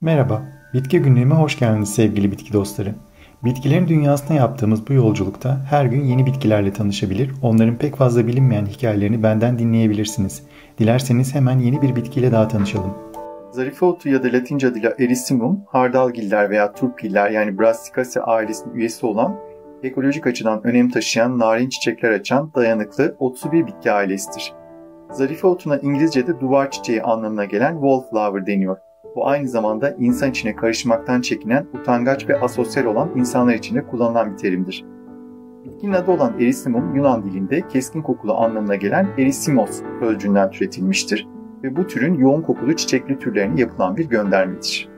Merhaba, Bitki Günlüğü'me hoş geldiniz sevgili bitki dostları. Bitkilerin dünyasına yaptığımız bu yolculukta her gün yeni bitkilerle tanışabilir, onların pek fazla bilinmeyen hikayelerini benden dinleyebilirsiniz. Dilerseniz hemen yeni bir bitkiyle daha tanışalım. Zarife otu ya da Latince adıyla Erysimum, hardalgiller veya turpiller yani Brassicaceae ailesinin üyesi olan, ekolojik açıdan önem taşıyan, narin çiçekler açan, dayanıklı, otsu bir bitki ailesidir. Zarife otuna İngilizce'de duvar çiçeği anlamına gelen wallflower deniyor. Bu aynı zamanda insan içine karışmaktan çekinen, utangaç ve asosyal olan insanlar için de kullanılan bir terimdir. Bitkinin adı olan Erysimum, Yunan dilinde keskin kokulu anlamına gelen Erysimos sözcüğünden türetilmiştir ve bu türün yoğun kokulu çiçekli türlerine yapılan bir göndermedir.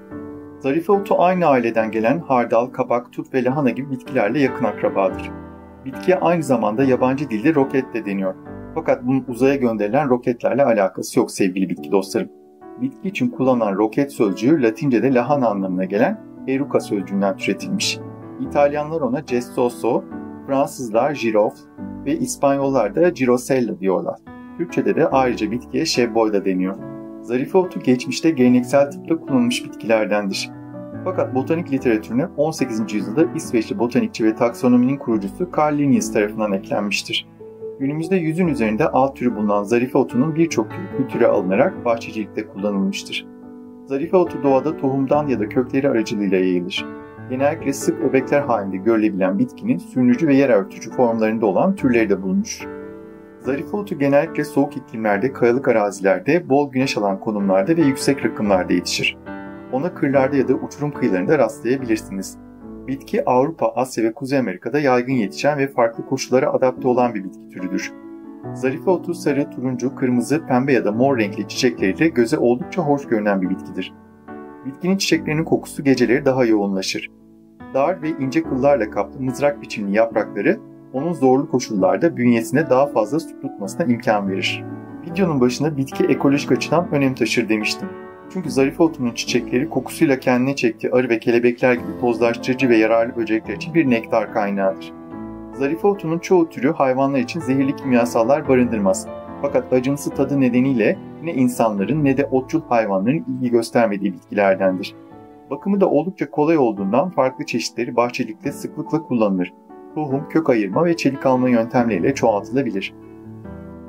Zarife otu aynı aileden gelen hardal, kabak, tut ve lahana gibi bitkilerle yakın akrabadır. Bitkiye aynı zamanda yabancı dilde roket de deniyor. Fakat bunun uzaya gönderilen roketlerle alakası yok sevgili bitki dostlarım. Bitki için kullanılan roket sözcüğü Latince'de lahana anlamına gelen eruca sözcüğünden türetilmiş. İtalyanlar ona gestoso, Fransızlar girofle ve İspanyollar da girosella diyorlar. Türkçe'de de ayrıca bitkiye şebboy da deniyor. Zarife otu geçmişte geleneksel tıpta kullanılmış bitkilerdendir. Fakat botanik literatürüne 18. yüzyılda İsveçli botanikçi ve taksonominin kurucusu Carl Linnaeus tarafından eklenmiştir. Günümüzde 100'ün üzerinde alt türü bulunan zarife otunun birçok türü kültüre alınarak bahçecilikte kullanılmıştır. Zarife otu doğada tohumdan ya da kökleri aracılığıyla yayılır. Genellikle sık öbekler halinde görülebilen bitkinin sürünücü ve yer örtücü formlarında olan türleri de bulunur. Zarife otu genellikle soğuk iklimlerde, kayalık arazilerde, bol güneş alan konumlarda ve yüksek rakımlarda yetişir. Ona kırlarda ya da uçurum kıyılarında rastlayabilirsiniz. Bitki Avrupa, Asya ve Kuzey Amerika'da yaygın yetişen ve farklı koşullara adapte olan bir bitki türüdür. Zarife otu sarı, turuncu, kırmızı, pembe ya da mor renkli çiçekleriyle göze oldukça hoş görünen bir bitkidir. Bitkinin çiçeklerinin kokusu geceleri daha yoğunlaşır. Dar ve ince kıllarla kaplı mızrak biçimli yaprakları onun zorlu koşullarda bünyesine daha fazla su tutmasına imkan verir. Videonun başında bitki ekolojik açıdan önem taşır demiştim. Çünkü zarife otunun çiçekleri kokusuyla kendine çektiği arı ve kelebekler gibi tozlaştırıcı ve yararlı böcekler için bir nektar kaynağıdır. Zarife otunun çoğu türü hayvanlar için zehirli kimyasallar barındırmaz. Fakat acımsı tadı nedeniyle ne insanların ne de otçul hayvanların ilgi göstermediği bitkilerdendir. Bakımı da oldukça kolay olduğundan farklı çeşitleri bahçelikte sıklıkla kullanılır. Tohum, kök ayırma ve çelik alma yöntemleriyle çoğaltılabilir.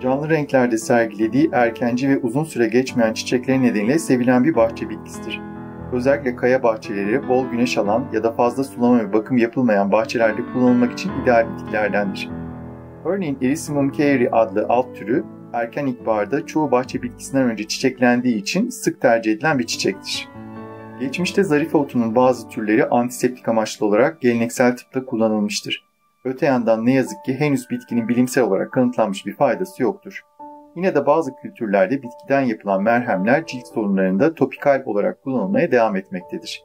Canlı renklerde sergilediği erkenci ve uzun süre geçmeyen çiçekleri nedeniyle sevilen bir bahçe bitkisidir. Özellikle kaya bahçeleri, bol güneş alan ya da fazla sulama ve bakım yapılmayan bahçelerde kullanılmak için ideal bitkilerdendir. Örneğin Erysimum caeri adlı alt türü erken ilkbaharda çoğu bahçe bitkisinden önce çiçeklendiği için sık tercih edilen bir çiçektir. Geçmişte zarife otunun bazı türleri antiseptik amaçlı olarak geleneksel tıpta kullanılmıştır. Öte yandan ne yazık ki henüz bitkinin bilimsel olarak kanıtlanmış bir faydası yoktur. Yine de bazı kültürlerde bitkiden yapılan merhemler cilt sorunlarında topikal olarak kullanılmaya devam etmektedir.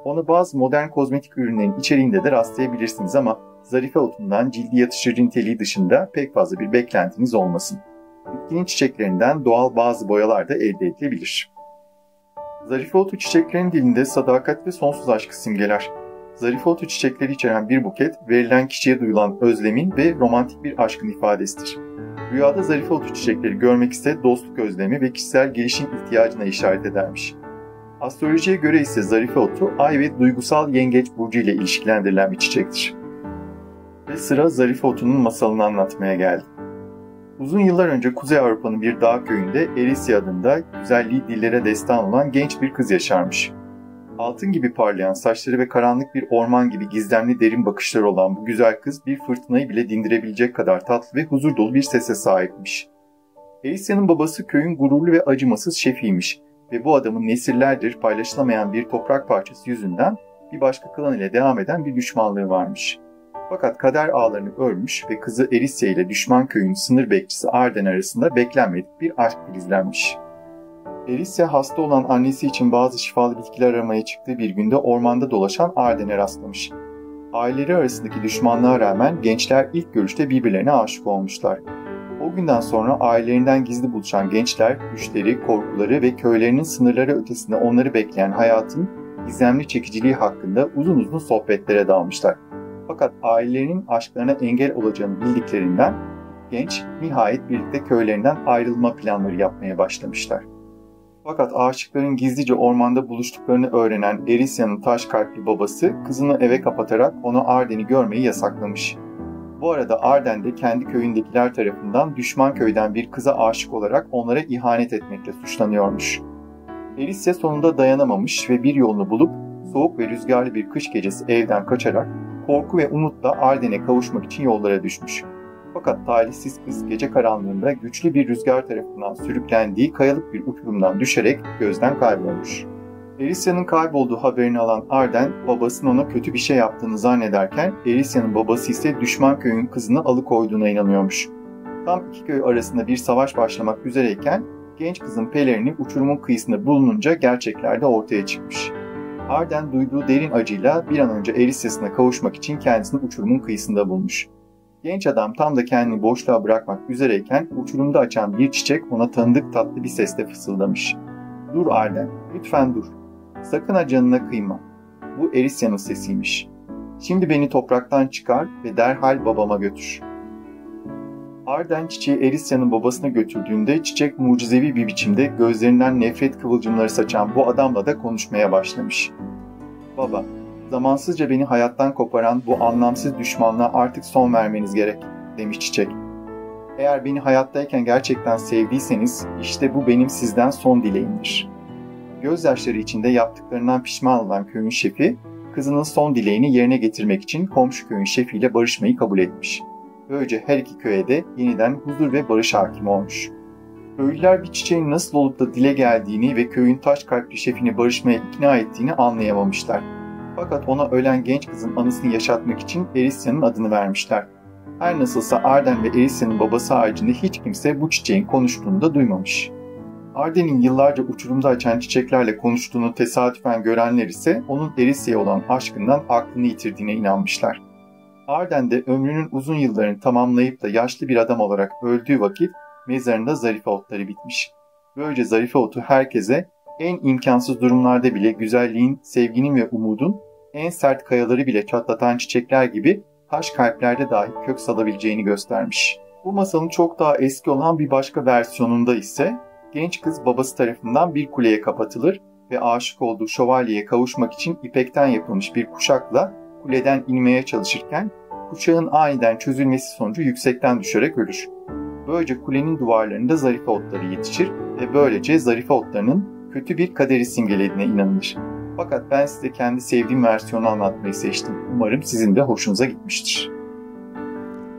Ona bazı modern kozmetik ürünlerin içeriğinde de rastlayabilirsiniz ama zarife otundan cildi yatıştırıcı niteliği dışında pek fazla bir beklentiniz olmasın. Bitkinin çiçeklerinden doğal bazı boyalar da elde edilebilir. Zarife otu çiçeklerin dilinde sadakat ve sonsuz aşkı simgeler. Zarife otu çiçekleri içeren bir buket, verilen kişiye duyulan özlemin ve romantik bir aşkın ifadesidir. Rüyada zarife otu çiçekleri görmek ise dostluk özlemi ve kişisel gelişim ihtiyacına işaret edermiş. Astrolojiye göre ise zarife otu, ay ve duygusal yengeç burcu ile ilişkilendirilen bir çiçektir. Ve sıra zarife otunun masalını anlatmaya geldi. Uzun yıllar önce Kuzey Avrupa'nın bir dağ köyünde Erisya adında güzelliği dillere destan olan genç bir kız yaşarmış. Altın gibi parlayan saçları ve karanlık bir orman gibi gizemli derin bakışları olan bu güzel kız bir fırtınayı bile dindirebilecek kadar tatlı ve huzur dolu bir sese sahipmiş. Erisya'nın babası köyün gururlu ve acımasız şefiymiş ve bu adamın nesillerdir paylaşılamayan bir toprak parçası yüzünden bir başka klan ile devam eden bir düşmanlığı varmış. Fakat kader ağlarını örmüş ve kızı Erisya ile düşman köyün sınır bekçisi Arden arasında beklenmedik bir aşk filizlenmiş. Erisya hasta olan annesi için bazı şifalı bitkiler aramaya çıktığı bir günde ormanda dolaşan Arden'e rastlamış. Aileleri arasındaki düşmanlığa rağmen gençler ilk görüşte birbirlerine aşık olmuşlar. O günden sonra ailelerinden gizli buluşan gençler, güçleri, korkuları ve köylerinin sınırları ötesinde onları bekleyen hayatın gizemli çekiciliği hakkında uzun uzun sohbetlere dalmışlar. Fakat ailelerinin aşklarına engel olacağını bildiklerinden genç nihayet birlikte köylerinden ayrılma planları yapmaya başlamışlar. Fakat aşıkların gizlice ormanda buluştuklarını öğrenen Erisya'nın taş kalpli babası kızını eve kapatarak ona Arden'i görmeyi yasaklamış. Bu arada Arden de kendi köyündekiler tarafından düşman köyden bir kıza aşık olarak onlara ihanet etmekle suçlanıyormuş. Erisya sonunda dayanamamış ve bir yolunu bulup soğuk ve rüzgarlı bir kış gecesi evden kaçarak korku ve umutla Arden'e kavuşmak için yollara düşmüş. Fakat talihsiz kız gece karanlığında güçlü bir rüzgar tarafından sürüklendiği kayalık bir uçurumdan düşerek gözden kaybolmuş. Erisya'nın kaybolduğu haberini alan Arden, babasının ona kötü bir şey yaptığını zannederken Erisya'nın babası ise düşman köyün kızını alıkoyduğuna inanıyormuş. Tam iki köy arasında bir savaş başlamak üzereyken genç kızın pelerini uçurumun kıyısında bulununca gerçekler de ortaya çıkmış. Arden duyduğu derin acıyla bir an önce Erisya'sına kavuşmak için kendisini uçurumun kıyısında bulmuş. Genç adam tam da kendini boşluğa bırakmak üzereyken uçurumda açan bir çiçek ona tanıdık tatlı bir sesle fısıldamış. "Dur Arden, lütfen dur. Sakın ha canına kıyma." Bu Erisya'nın sesiymiş. "Şimdi beni topraktan çıkar ve derhal babama götür." Arden çiçeği Erisya'nın babasına götürdüğünde çiçek mucizevi bir biçimde gözlerinden nefret kıvılcımları saçan bu adamla da konuşmaya başlamış. "Baba, zamansızca beni hayattan koparan bu anlamsız düşmanlığa artık son vermeniz gerek," demiş çiçek. "Eğer beni hayattayken gerçekten sevdiyseniz işte bu benim sizden son dileğimdir." Gözyaşları içinde yaptıklarından pişman olan köyün şefi, kızının son dileğini yerine getirmek için komşu köyün şefiyle barışmayı kabul etmiş. Böylece her iki köye de yeniden huzur ve barış hakim olmuş. Köylüler bir çiçeğin nasıl olup da dile geldiğini ve köyün taş kalpli şefini barışmaya ikna ettiğini anlayamamışlar. Fakat ona ölen genç kızın anısını yaşatmak için Erisya'nın adını vermişler. Her nasılsa Arden ve Erisya'nın babası haricinde hiç kimse bu çiçeğin konuştuğunu da duymamış. Arden'in yıllarca uçurumda açan çiçeklerle konuştuğunu tesadüfen görenler ise onun Erisya'ya olan aşkından aklını yitirdiğine inanmışlar. Arden de ömrünün uzun yıllarını tamamlayıp da yaşlı bir adam olarak öldüğü vakit mezarında zarife otları bitmiş. Böylece zarife otu herkese en imkansız durumlarda bile güzelliğin, sevginin ve umudun en sert kayaları bile çatlatan çiçekler gibi taş kalplerde dahi kök salabileceğini göstermiş. Bu masalın çok daha eski olan bir başka versiyonunda ise genç kız babası tarafından bir kuleye kapatılır ve aşık olduğu şövalyeye kavuşmak için ipekten yapılmış bir kuşakla kuleden inmeye çalışırken kuşağın aniden çözülmesi sonucu yüksekten düşerek ölür. Böylece kulenin duvarlarında zarife otları yetişir ve böylece zarife otlarının kötü bir kaderi simgelediğine inanılır. Fakat ben size kendi sevdiğim versiyonu anlatmayı seçtim. Umarım sizin de hoşunuza gitmiştir.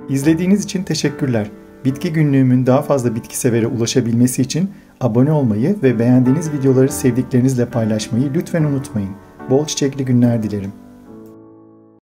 İzlediğiniz için teşekkürler. Bitki Günlüğümün daha fazla bitki severe ulaşabilmesi için abone olmayı ve beğendiğiniz videoları sevdiklerinizle paylaşmayı lütfen unutmayın. Bol çiçekli günler dilerim.